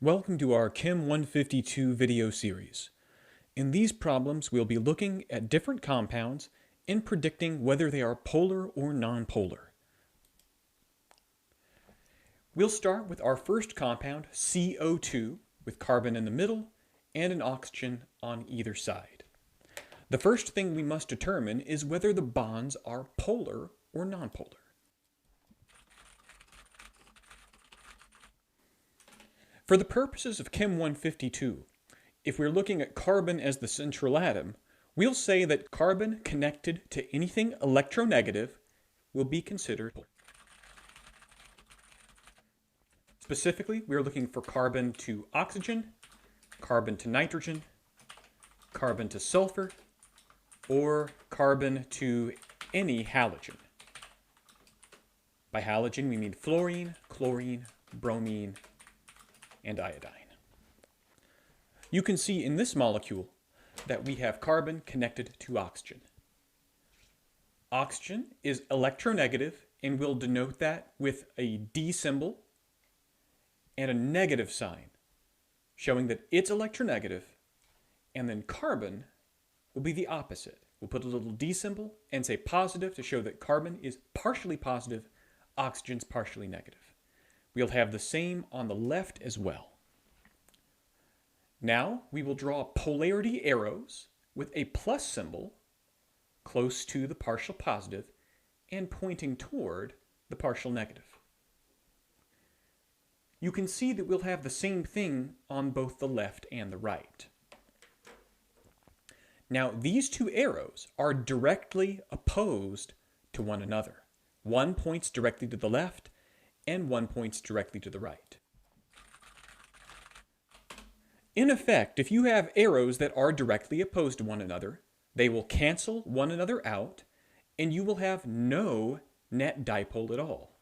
Welcome to our Chem 152 video series. In these problems, we'll be looking at different compounds and predicting whether they are polar or nonpolar. We'll start with our first compound, CO2, with carbon in the middle and an oxygen on either side. The first thing we must determine is whether the bonds are polar or nonpolar. For the purposes of Chem 152, if we're looking at carbon as the central atom, we'll say that carbon connected to anything electronegative will be considered polar. Specifically, we're looking for carbon to oxygen, carbon to nitrogen, carbon to sulfur, or carbon to any halogen. By halogen, we mean fluorine, chlorine, bromine, and iodine. You can see in this molecule that we have carbon connected to oxygen. Oxygen is electronegative, and we'll denote that with a D symbol and a negative sign, showing that it's electronegative, and then carbon will be the opposite. We'll put a little D symbol and say positive to show that carbon is partially positive, oxygen's partially negative. We'll have the same on the left as well. Now we will draw polarity arrows with a plus symbol close to the partial positive and pointing toward the partial negative. You can see that we'll have the same thing on both the left and the right. Now these two arrows are directly opposed to one another. One points directly to the left and one points directly to the right. In effect, if you have arrows that are directly opposed to one another, they will cancel one another out, and you will have no net dipole at all.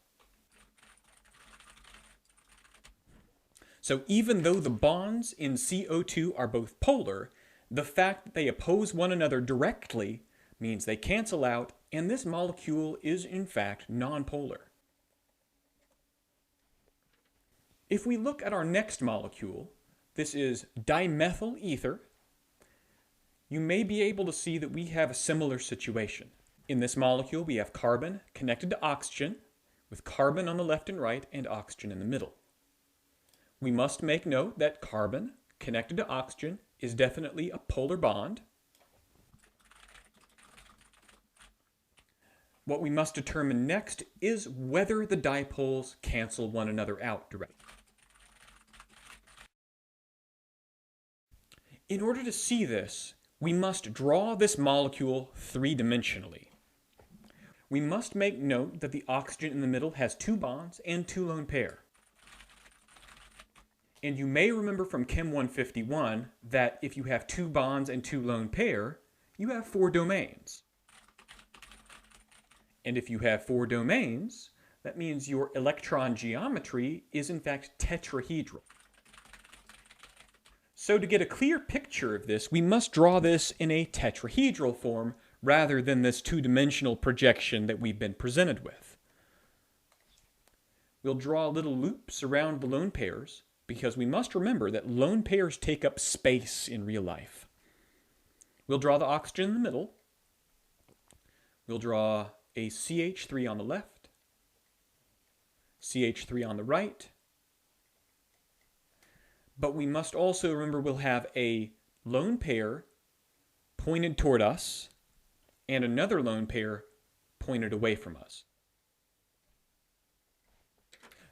So even though the bonds in CO2 are both polar, the fact that they oppose one another directly means they cancel out, and this molecule is in fact nonpolar. If we look at our next molecule, this is dimethyl ether, you may be able to see that we have a similar situation. In this molecule, we have carbon connected to oxygen, with carbon on the left and right and oxygen in the middle. We must make note that carbon connected to oxygen is definitely a polar bond. What we must determine next is whether the dipoles cancel one another out directly. In order to see this, we must draw this molecule three-dimensionally. We must make note that the oxygen in the middle has two bonds and two lone pair. And you may remember from Chem 151 that if you have two bonds and two lone pair, you have four domains. And if you have four domains, that means your electron geometry is in fact tetrahedral. So to get a clear picture of this, we must draw this in a tetrahedral form rather than this two-dimensional projection that we've been presented with. We'll draw little loops around the lone pairs because we must remember that lone pairs take up space in real life. We'll draw the oxygen in the middle. We'll draw a CH3 on the left, CH3 on the right. But we must also remember we'll have a lone pair pointed toward us and another lone pair pointed away from us.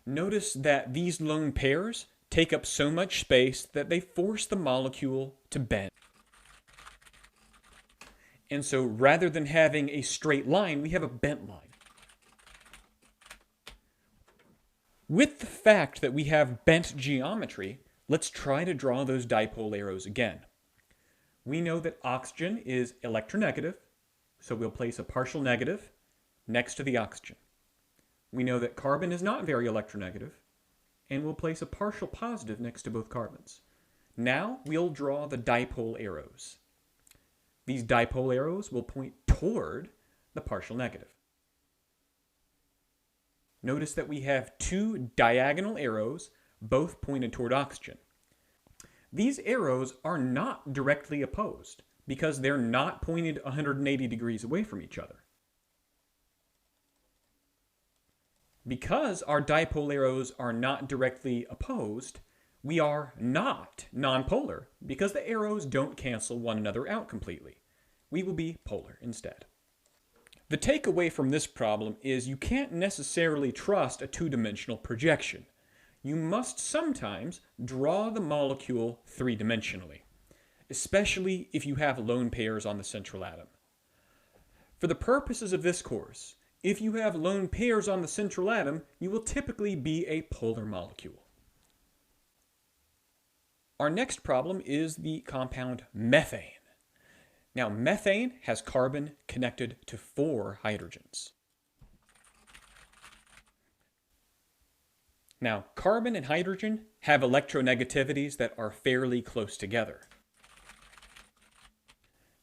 Notice that these lone pairs take up so much space that they force the molecule to bend. And so rather than having a straight line, we have a bent line. With the fact that we have bent geometry, let's try to draw those dipole arrows again. We know that oxygen is electronegative, so we'll place a partial negative next to the oxygen. We know that carbon is not very electronegative, and we'll place a partial positive next to both carbons. Now we'll draw the dipole arrows. These dipole arrows will point toward the partial negative. Notice that we have two diagonal arrows both pointed toward oxygen. These arrows are not directly opposed because they're not pointed 180 degrees away from each other. Because our dipole arrows are not directly opposed, we are not nonpolar because the arrows don't cancel one another out completely. We will be polar instead. The takeaway from this problem is you can't necessarily trust a two-dimensional projection. You must sometimes draw the molecule three-dimensionally, especially if you have lone pairs on the central atom. For the purposes of this course, if you have lone pairs on the central atom, you will typically be a polar molecule. Our next problem is the compound methane. Now, methane has carbon connected to 4 hydrogens. Now, carbon and hydrogen have electronegativities that are fairly close together.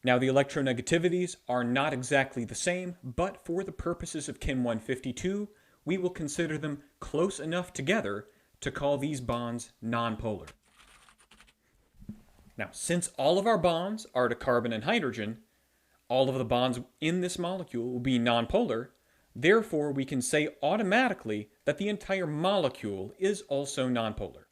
Now, the electronegativities are not exactly the same, but for the purposes of Chem 152, we will consider them close enough together to call these bonds nonpolar. Now, since all of our bonds are to carbon and hydrogen, all of the bonds in this molecule will be nonpolar. Therefore, we can say automatically that the entire molecule is also nonpolar.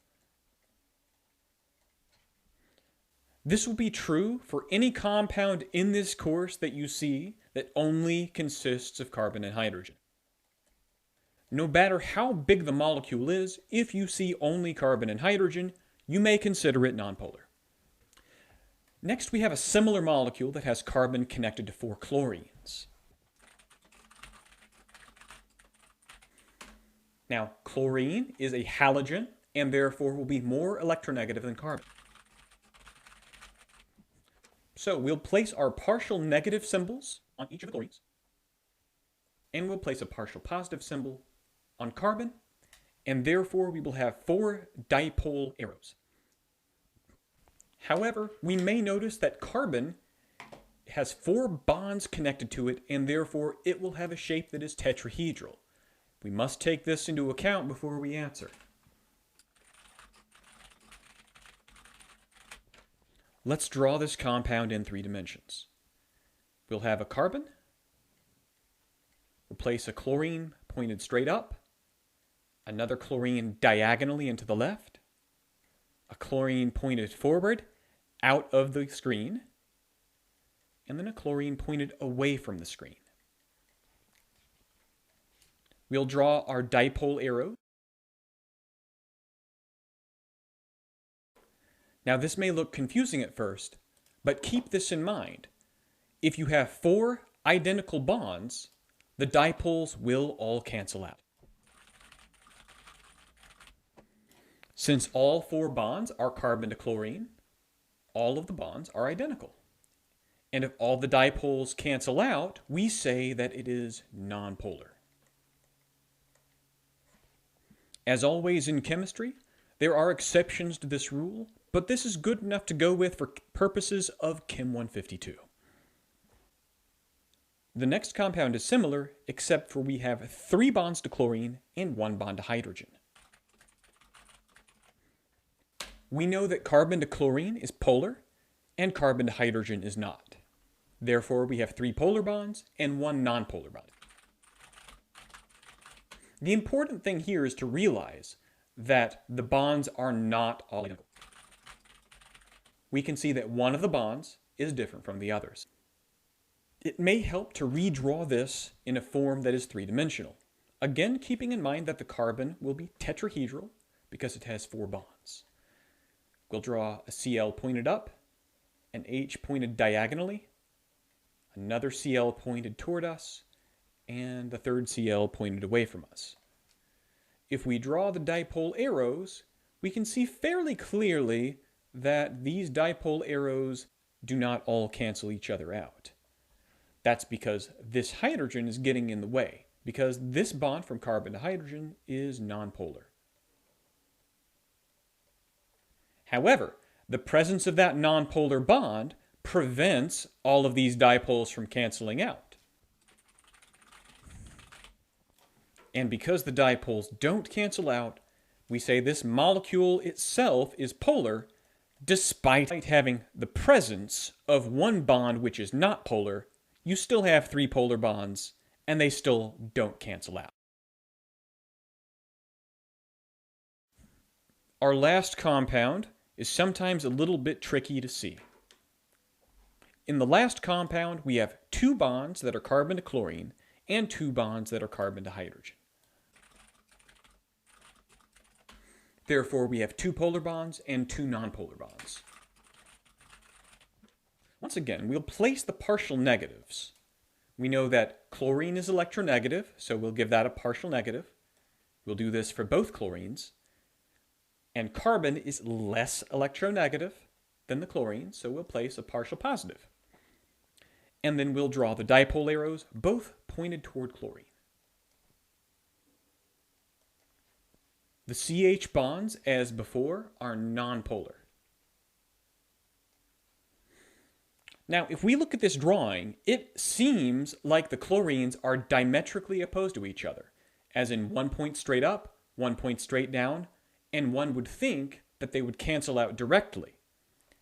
This will be true for any compound in this course that you see that only consists of carbon and hydrogen. No matter how big the molecule is, if you see only carbon and hydrogen, you may consider it nonpolar. Next, we have a similar molecule that has carbon connected to 4 chlorines. Now, chlorine is a halogen and therefore will be more electronegative than carbon. So we'll place our partial negative symbols on each of the chlorines, and we'll place a partial positive symbol on carbon, and therefore we will have 4 dipole arrows. However, we may notice that carbon has 4 bonds connected to it, and therefore it will have a shape that is tetrahedral. We must take this into account before we answer. Let's draw this compound in 3 dimensions. We'll have a carbon. We'll place a chlorine pointed straight up, another chlorine diagonally into the left, a chlorine pointed forward out of the screen, and then a chlorine pointed away from the screen. We'll draw our dipole arrow. Now, this may look confusing at first, but keep this in mind. If you have 4 identical bonds, the dipoles will all cancel out. Since all 4 bonds are carbon to chlorine, all of the bonds are identical. And if all the dipoles cancel out, we say that it is nonpolar. As always in chemistry, there are exceptions to this rule, but this is good enough to go with for purposes of Chem 152. The next compound is similar, except for we have 3 bonds to chlorine and 1 bond to hydrogen. We know that carbon to chlorine is polar, and carbon to hydrogen is not. Therefore, we have 3 polar bonds and 1 nonpolar bond. The important thing here is to realize that the bonds are not all identical. We can see that one of the bonds is different from the others. It may help to redraw this in a form that is 3-dimensional. Again, keeping in mind that the carbon will be tetrahedral because it has 4 bonds. We'll draw a Cl pointed up, an H pointed diagonally, another Cl pointed toward us, and the third Cl pointed away from us. If we draw the dipole arrows, we can see fairly clearly that these dipole arrows do not all cancel each other out. That's because this hydrogen is getting in the way, because this bond from carbon to hydrogen is nonpolar. However, the presence of that nonpolar bond prevents all of these dipoles from canceling out. And because the dipoles don't cancel out, we say this molecule itself is polar despite having the presence of one bond which is not polar. You still have three polar bonds, and they still don't cancel out. Our last compound is sometimes a little bit tricky to see. In the last compound, we have two bonds that are carbon to chlorine and two bonds that are carbon to hydrogen. Therefore, we have two polar bonds and two nonpolar bonds. Once again, we'll place the partial negatives. We know that chlorine is electronegative, so we'll give that a partial negative. We'll do this for both chlorines. And carbon is less electronegative than the chlorine, so we'll place a partial positive. And then we'll draw the dipole arrows, both pointed toward chlorine. The CH bonds, as before, are nonpolar. Now, if we look at this drawing, it seems like the chlorines are diametrically opposed to each other, as in one point straight up, one point straight down, and one would think that they would cancel out directly.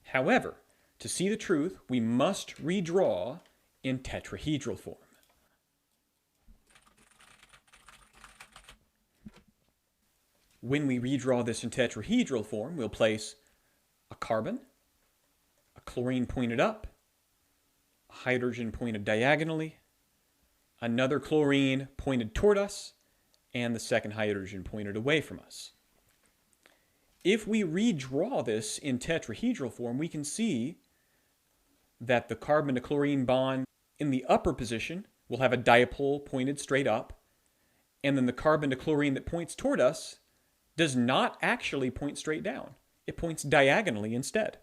However, to see the truth, we must redraw in tetrahedral form. When we redraw this in tetrahedral form, we'll place a carbon, a chlorine pointed up, a hydrogen pointed diagonally, another chlorine pointed toward us, and the second hydrogen pointed away from us. If we redraw this in tetrahedral form, we can see that the carbon to chlorine bond in the upper position will have a dipole pointed straight up, and then the carbon to chlorine that points toward us does not actually point straight down. It points diagonally instead.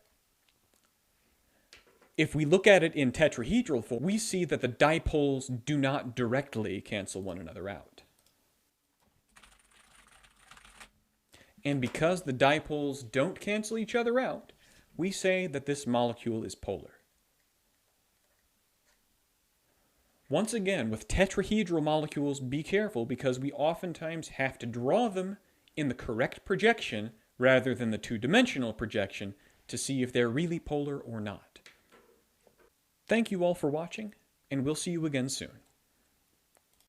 If we look at it in tetrahedral form, we see that the dipoles do not directly cancel one another out. And because the dipoles don't cancel each other out, we say that this molecule is polar. Once again, with tetrahedral molecules, be careful because we oftentimes have to draw them in the correct projection rather than the two-dimensional projection to see if they're really polar or not. Thank you all for watching, and we'll see you again soon.